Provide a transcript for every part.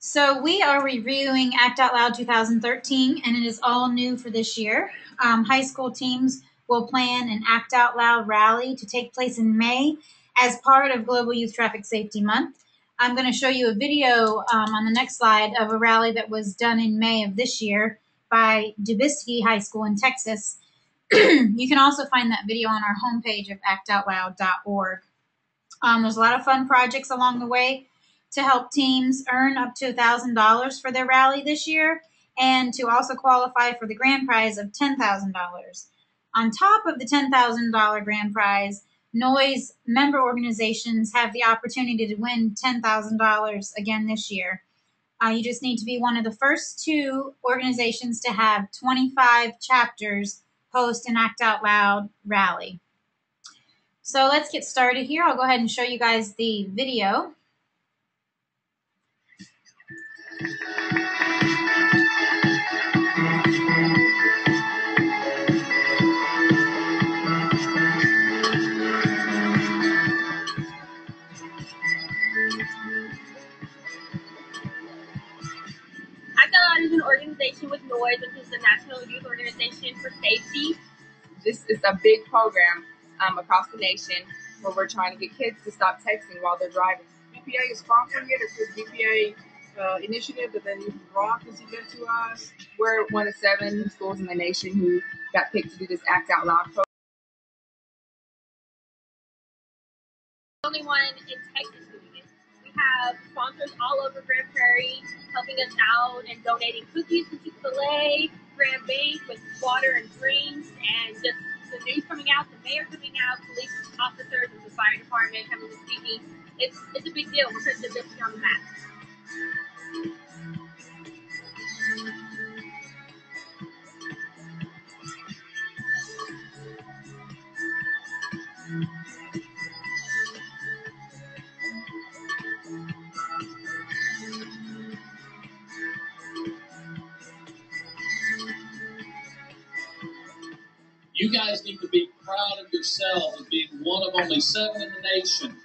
So we are reviewing Act Out Loud 2013, and it is all new for this year. High school teams will plan an Act Out Loud rally to take place in May as part of Global Youth Traffic Safety Month. I'm going to show you a video on the next slide of a rally that was done in May of this year by Dubisky High School in Texas. You can also find that video on our homepage of actoutloud.org. There's a lot of fun projects along the way to help teams earn up to $1,000 for their rally this year, and to also qualify for the grand prize of $10,000. On top of the $10,000 grand prize, NOYS member organizations have the opportunity to win $10,000 again this year. You just need to be one of the first two organizations to have 25 chapters host an Act Out Loud rally. So let's get started here. I'll go ahead and show you guys the video. Act Out Loud is an organization with NOYS, which is the National Youth Organization for Safety. This is a big program across the nation where we're trying to get kids to stop texting while they're driving. GPA is sponsoring it. It's a GPA initiative that then Rock has sent to us. We're one of 7 schools in the nation who got picked to do this Act Out Loud program. The only one in Texas doing it. We have sponsors all over Grand Prairie helping us out and donating cookies to Chick-fil-A, Grand Bank with water and drinks, and just the news coming out, the mayor coming out, police officers and the fire department coming and speaking. It's a big deal. We're putting the district on the map. You guys need to be proud of yourselves of being one of only 7 in the nation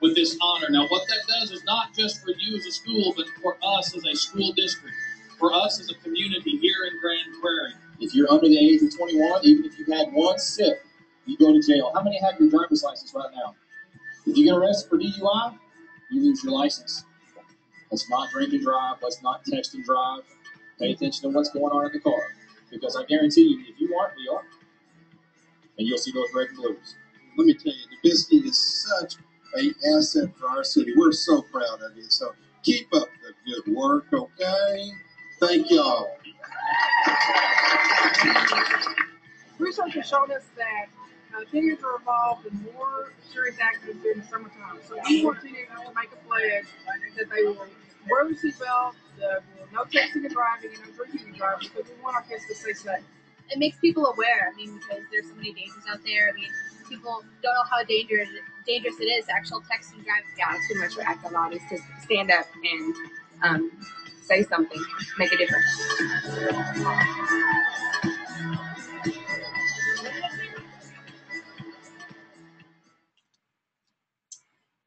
with this honor. Now, what that does is not just for you as a school, but for us as a school district, for us as a community here in Grand Prairie. If you're under the age of 21, even if you've had one sip, you go to jail. How many have your driver's license right now? If you get arrested for DUI, you lose your license. Let's not drink and drive. Let's not text and drive. Pay attention to what's going on in the car. Because I guarantee you, if you aren't, we are. And you'll see those red and blues. Let me tell you, Dubisky is such an asset for our city. We're so proud of you. So keep up the good work, okay? Thank y'all. Research has shown us that teenagers are involved in more serious accidents during the summertime. So we want teenagers to make a pledge that they will wear the seatbelt, no texting and driving, and no drinking and driving, because we want our kids to stay safe. It makes people aware. I mean, because there's so many dangers out there. I mean, people don't know how dangerous it is, actual text and driving. Yeah, too much for Act Out Loud is to stand up and say something, make a difference.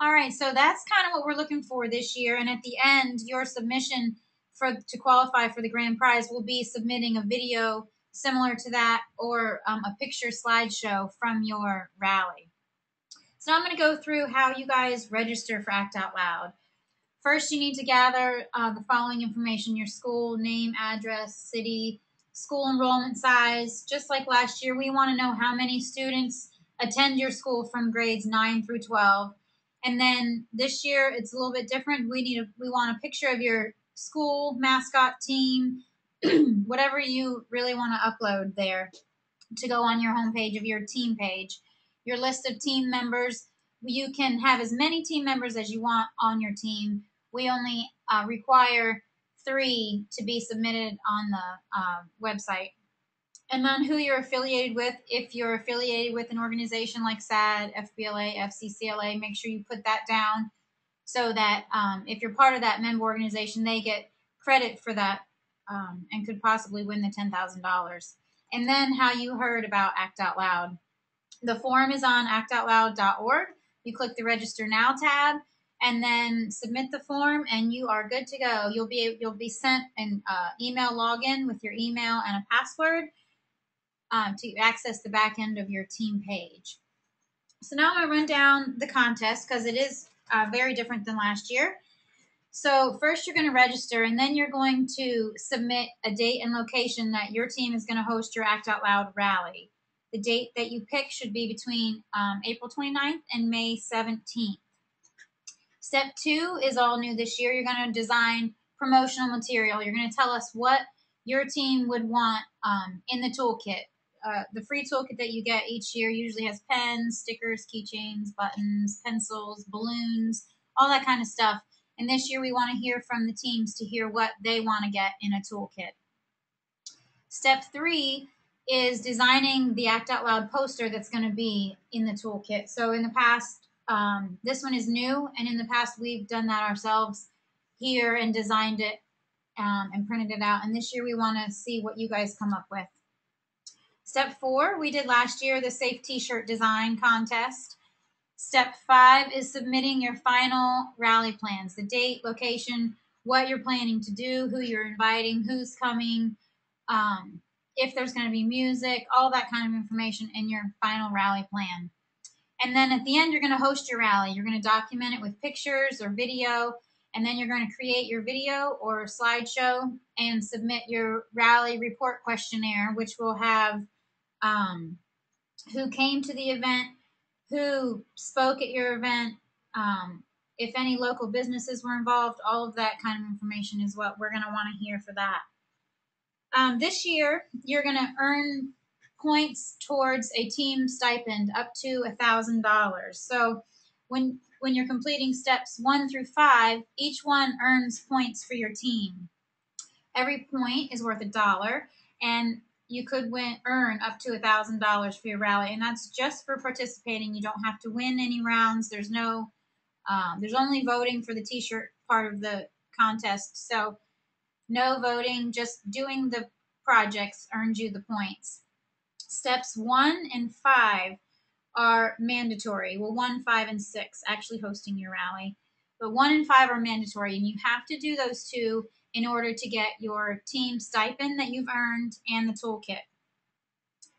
All right, so that's kind of what we're looking for this year. And at the end, your submission to qualify for the grand prize will be submitting a video similar to that, or a picture slideshow from your rally. So I'm going to go through how you guys register for Act Out Loud. First, you need to gather the following information: your school name, address, city, school enrollment size. Just like last year, we want to know how many students attend your school from grades 9 through 12. And then this year, it's a little bit different. We want a picture of your school mascot team, whatever you really want to upload there to go on your homepage of your team page. Your list of team members. You can have as many team members as you want on your team. We only require 3 to be submitted on the website. And then who you're affiliated with. If you're affiliated with an organization like SAD, FBLA, FCCLA, make sure you put that down so that if you're part of that member organization, they get credit for that and could possibly win the $10,000. And then how you heard about Act Out Loud. The forum is on actoutloud.org. You click the Register Now tab, and then submit the form, and you are good to go. You'll be sent an email login with your email and a password to access the back end of your team page. So now I'm going to run down the contest because it is very different than last year. So first you're going to register, and then you're going to submit a date and location that your team is going to host your Act Out Loud rally. The date that you pick should be between April 29th and May 17th. Step 2 is all new this year. You're going to design promotional material. You're going to tell us what your team would want in the toolkit. The free toolkit that you get each year usually has pens, stickers, keychains, buttons, pencils, balloons, all that kind of stuff. And this year we want to hear from the teams to hear what they want to get in a toolkit. Step 3 is designing the Act Out Loud poster that's going to be in the toolkit. So in the past, this one is new, and in the past we've done that ourselves here and designed it and printed it out. And this year we want to see what you guys come up with. Step 4, we did last year the Safe T-shirt design contest. Step 5 is submitting your final rally plans, the date, location, what you're planning to do, who you're inviting, who's coming, if there's going to be music, all that kind of information in your final rally plan. And then at the end, you're going to host your rally. You're going to document it with pictures or video, and then you're going to create your video or slideshow and submit your rally report questionnaire, which will have who came to the event, who spoke at your event, if any local businesses were involved. All of that kind of information is what we're going to want to hear for that. This year, you're going to earn points towards a team stipend up to $1,000. So when you're completing steps 1 through 5, each one earns points for your team. Every point is worth $1, and you could earn up to $1,000 for your rally, and that's just for participating. You don't have to win any rounds. There's only voting for the T-shirt part of the contest, so no voting. Just doing the projects earns you the points. Steps 1 and 5 are mandatory. Well, 1, 5, and 6 actually hosting your rally, but 1 and 5 are mandatory, and you have to do those 2 in order to get your team stipend that you've earned and the toolkit.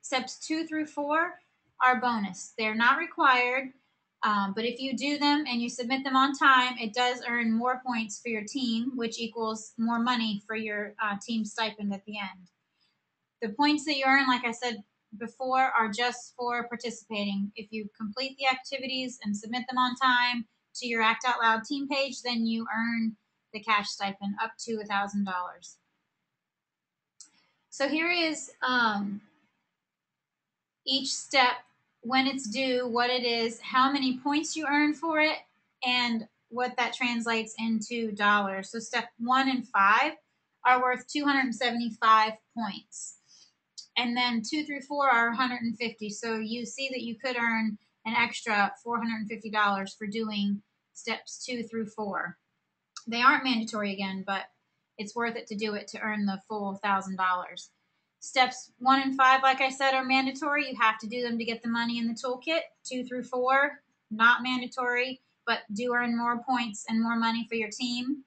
Steps 2 through 4 are bonus. They're not required, but if you do them and you submit them on time, it does earn more points for your team, which equals more money for your team stipend at the end. The points that you earn, like I said before, are just for participating. If you complete the activities and submit them on time to your Act Out Loud team page, then you earn the cash stipend up to $1,000. So here is each step, when it's due, what it is, how many points you earn for it, and what that translates into dollars. So step 1 and 5 are worth 275 points. And then 2 through 4 are 150. So you see that you could earn an extra $450 for doing steps 2 through 4. They aren't mandatory again, but it's worth it to do it to earn the full $1,000. Steps 1 and 5, like I said, are mandatory. You have to do them to get the money in the toolkit. 2 through 4, not mandatory, but do earn more points and more money for your team.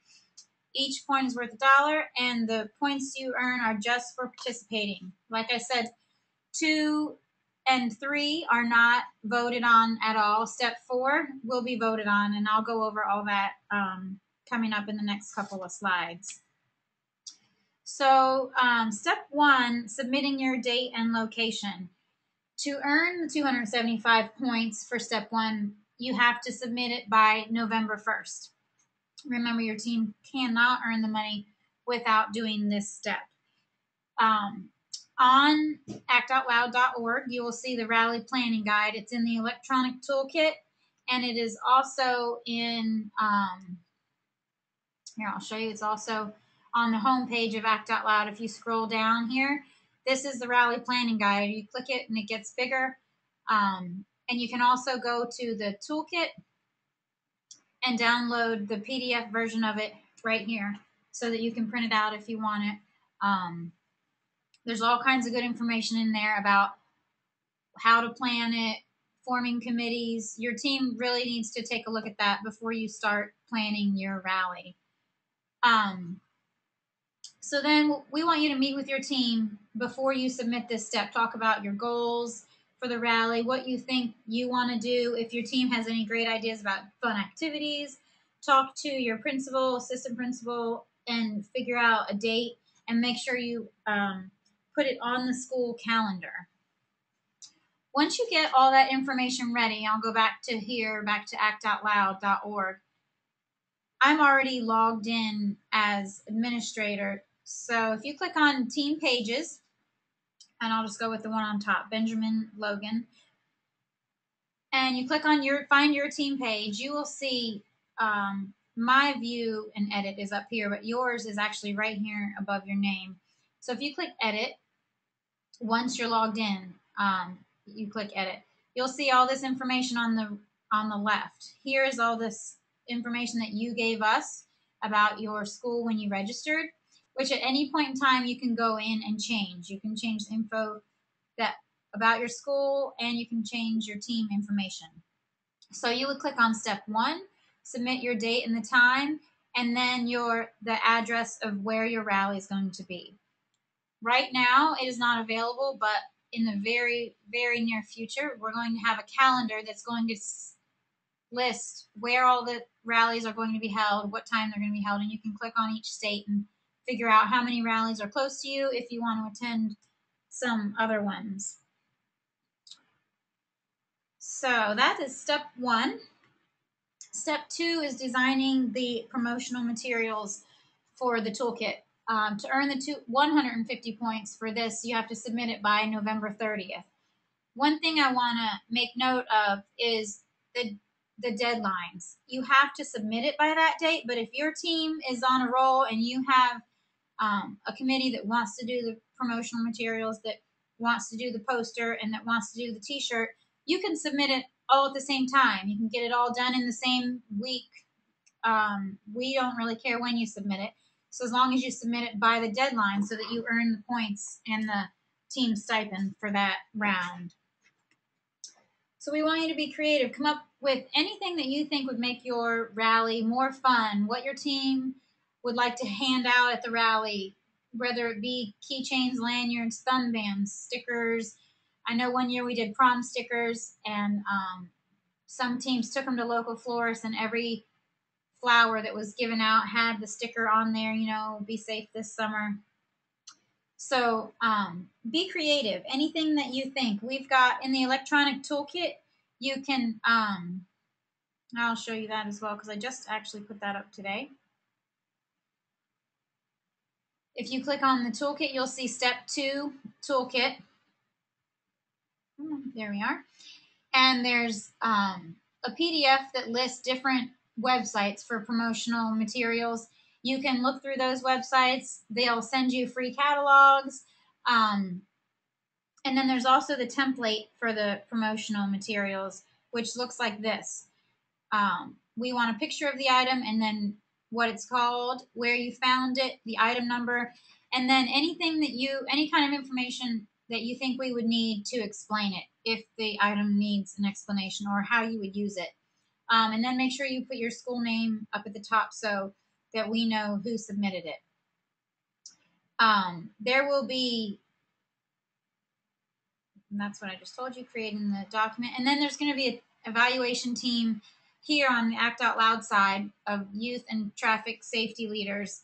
Each point is worth $1, and the points you earn are just for participating. Like I said, 2 and 3 are not voted on at all. Step 4 will be voted on, and I'll go over all that coming up in the next couple of slides. So step 1, submitting your date and location. To earn the 275 points for step 1, you have to submit it by November 1st. Remember, your team cannot earn the money without doing this step. On actoutloud.org, you will see the rally planning guide. It's in the electronic toolkit, and it is also in, here, I'll show you. It's also on the home page of Act Out Loud. If you scroll down here, this is the rally planning guide. You click it, and it gets bigger. And you can also go to the toolkit and download the PDF version of it right here so that you can print it out if you want it. There's all kinds of good information in there about how to plan it, forming committees. Your team really needs to take a look at that before you start planning your rally. So then we want you to meet with your team before you submit this step. Talk about your goals for the rally, what you think you want to do. If your team has any great ideas about fun activities, talk to your principal, assistant principal, and figure out a date and make sure you put it on the school calendar. Once you get all that information ready, I'll go back to actoutloud.org. I'm already logged in as administrator. So if you click on team pages, and I'll just go with the one on top, Benjamin Logan, and you click on find your team page, you will see my view and edit is up here, but yours is actually right here above your name. So if you click edit, once you're logged in, you click edit, you'll see all this information on the left. Here is all this information that you gave us about your school when you registered, which at any point in time you can go in and change. You can change the info about your school, and you can change your team information. So you would click on step 1, submit your date and the time, and then the address of where your rally is going to be. Right now it is not available, but in the very, very near future, we're going to have a calendar that's going to list where all the rallies are going to be held, what time they're going to be held, and you can click on each state and figure out how many rallies are close to you if you want to attend some other ones. So that is step 1. Step 2 is designing the promotional materials for the toolkit. To earn the 150 points for this, you have to submit it by November 30th. One thing I want to make note of is the deadlines. You have to submit it by that date, but if your team is on a roll and you have a committee that wants to do the promotional materials, that wants to do the poster, and that wants to do the t-shirt, you can submit it all at the same time. You can get it all done in the same week. We don't really care when you submit it, so as long as you submit it by the deadline so that you earn the points and the team stipend for that round. So we want you to be creative. Come up with anything that you think would make your rally more fun, what your team would like to hand out at the rally, whether it be keychains, lanyards, thumb bands, stickers. I know one year we did prom stickers, and some teams took them to local florists, and every flower that was given out had the sticker on there, be safe this summer. So be creative. Anything that you think. We've got in the electronic toolkit, you can, I'll show you that as well because I just actually put that up today. If you click on the toolkit, you'll see step 2, toolkit. There we are. And there's a PDF that lists different websites for promotional materials. You can look through those websites. They'll send you free catalogs. And then there's also the template for the promotional materials, which looks like this. We want a picture of the item and then what it's called, where you found it, the item number, and then any kind of information that you think we would need to explain it, if the item needs an explanation, or how you would use it. And then make sure you put your school name up at the top so that we know who submitted it. There will be, and that's what I just told you, creating the document. And then there's going to be an evaluation team here on the Act Out Loud side of youth and traffic safety leaders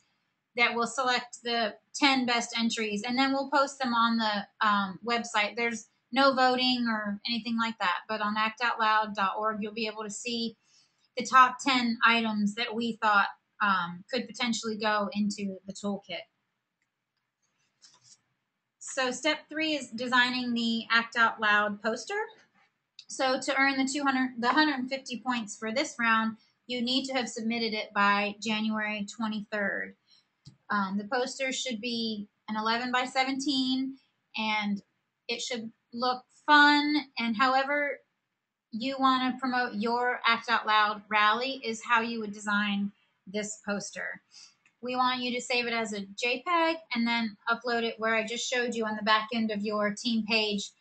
that will select the 10 best entries, and then we'll post them on the website. There's no voting or anything like that, but on actoutloud.org, you'll be able to see the top 10 items that we thought could potentially go into the toolkit. So step 3 is designing the Act Out Loud poster. So to earn the 150 points for this round, you need to have submitted it by January 23rd. The poster should be an 11 by 17, and it should look fun, and however you want to promote your Act Out Loud rally is how you would design this poster. We want you to save it as a JPEG and then upload it where I just showed you on the back end of your team page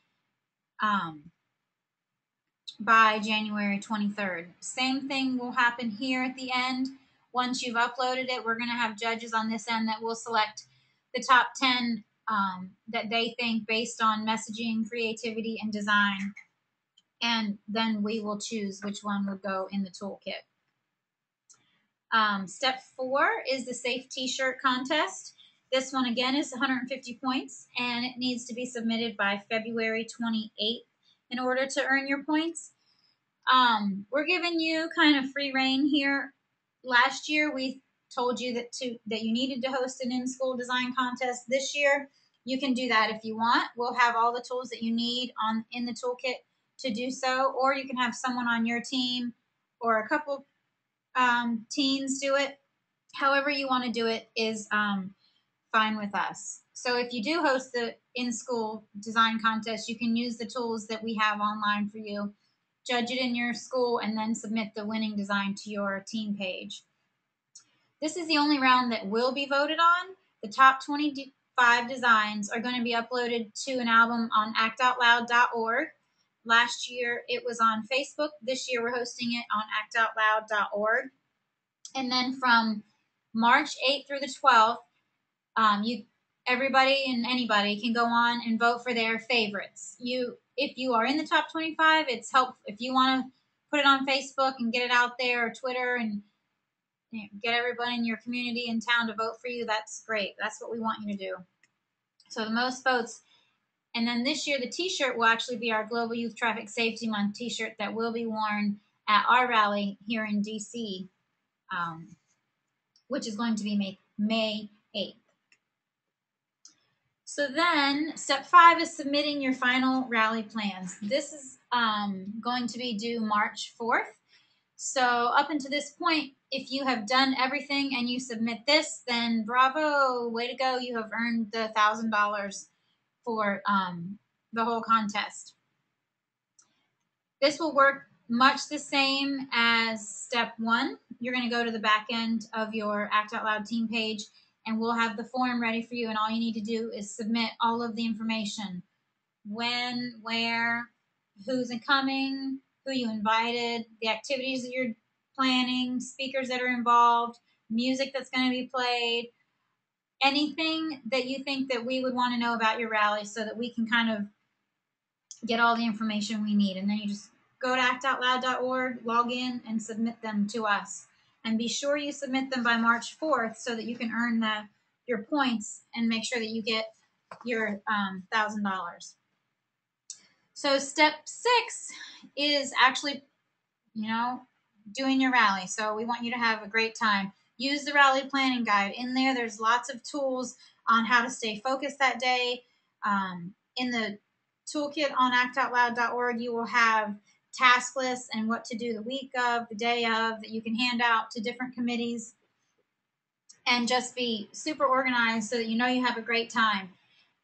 by January 23rd. Same thing will happen here at the end. Once you've uploaded it, we're going to have judges on this end that will select the top 10 that they think based on messaging, creativity, and design. And then we will choose which one would go in the toolkit. Step 4 is the Safe T-shirt contest. This one again is 150 points, and it needs to be submitted by February 28th in order to earn your points. We're giving you kind of free reign here. Last year we told you that you needed to host an in-school design contest. This year you can do that if you want. We'll have all the tools that you need in the toolkit to do so, or you can have someone on your team or a couple teens do it. However you want to do it is fine with us. So if you do host the in-school design contest, you can use the tools that we have online for you, judge it in your school, and then submit the winning design to your team page. This is the only round that will be voted on. The top 25 designs are going to be uploaded to an album on actoutloud.org. Last year it was on Facebook. This year we're hosting it on actoutloud.org. And then from March 8th through the 12th, everybody and anybody can go on and vote for their favorites. If you are in the top 25, it's helpful. If you want to put it on Facebook and get it out there, or Twitter, and get everybody in your community and town to vote for you, that's great. That's what we want you to do. So the most votes. And then this year, the T-shirt will actually be our Global Youth Traffic Safety Month T-shirt that will be worn at our rally here in D.C., which is going to be May 8th. So then, step 5 is submitting your final rally plans. This is going to be due March 4th. So up until this point, if you have done everything and you submit this, then bravo, way to go. You have earned the $1,000 for the whole contest. This will work much the same as step 1. You're going to go to the back end of your Act Out Loud team page, and we'll have the form ready for you, and all you need to do is submit all of the information. When, where, who's coming, who you invited, the activities that you're planning, speakers that are involved, music that's going to be played, anything that you think that we would want to know about your rally so that we can kind of get all the information we need. And then you just go to actoutloud.org, log in, and submit them to us. And be sure you submit them by March 4th so that you can earn your points and make sure that you get your $1,000. So step 6 is actually, doing your rally. So we want you to have a great time. Use the rally planning guide. In there, there's lots of tools on how to stay focused that day. In the toolkit on actoutloud.org, you will have task lists and what to do the week of, the day of, that you can hand out to different committees, and just be super organized so that you know you have a great time.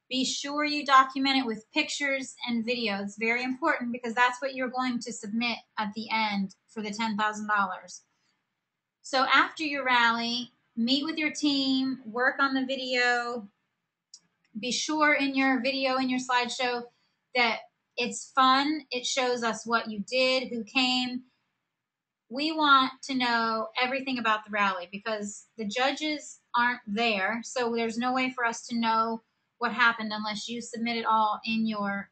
Be sure you document it with pictures and videos. It's very important because that's what you're going to submit at the end for the $10,000. So after your rally, meet with your team, work on the video. Be sure in your video, in your slideshow, that it's fun. It shows us what you did, who came. We want to know everything about the rally because the judges aren't there, so there's no way for us to know what happened unless you submit it all in your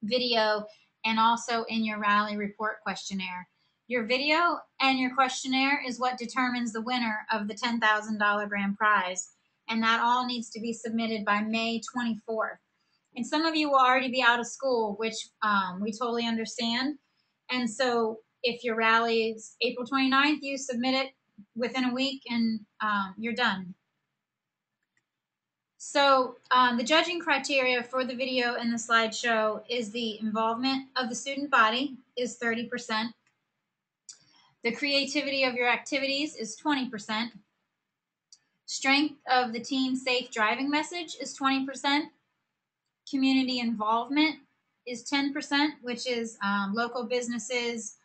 video and also in your rally report questionnaire. Your video and your questionnaire is what determines the winner of the $10,000 grand prize, and that all needs to be submitted by May 24th. And some of you will already be out of school, which we totally understand. And so if your rally is April 29th, you submit it within a week and you're done. So the judging criteria for the video and the slideshow is the involvement of the student body is 30%. The creativity of your activities is 20%. Strength of the team safe driving message is 20%. Community involvement is 10%, which is local businesses,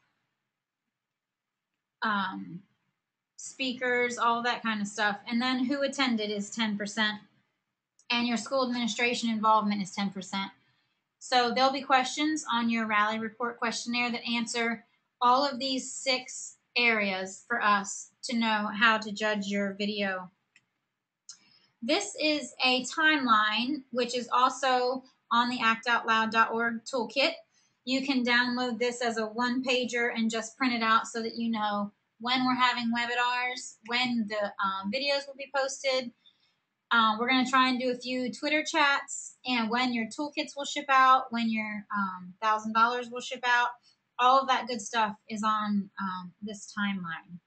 speakers, all that kind of stuff. And then who attended is 10%. And your school administration involvement is 10%. So there'll be questions on your rally report questionnaire that answer all of these 6 areas for us to know how to judge your video. This is a timeline, which is also on the actoutloud.org toolkit. You can download this as a one-pager and just print it out so that you know when we're having webinars, when the videos will be posted. We're going to try and do a few Twitter chats, and when your toolkits will ship out, when your $1,000 will ship out. All of that good stuff is on this timeline.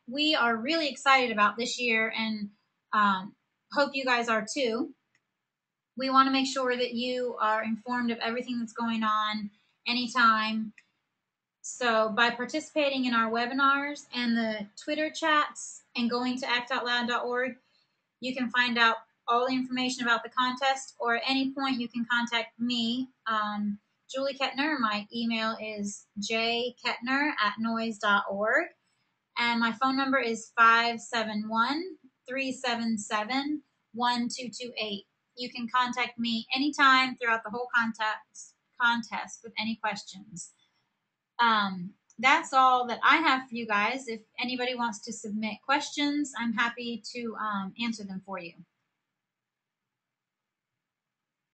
We are really excited about this year, and hope you guys are too. We want to make sure that you are informed of everything that's going on anytime. So by participating in our webinars and the Twitter chats and going to actoutloud.org, you can find out all the information about the contest, or at any point you can contact me, Julie Kettner. My email is jkettner@noise.org, and my phone number is 571-377-1228. You can contact me anytime throughout the whole contest with any questions. That's all that I have for you guys. If anybody wants to submit questions, I'm happy to answer them for you.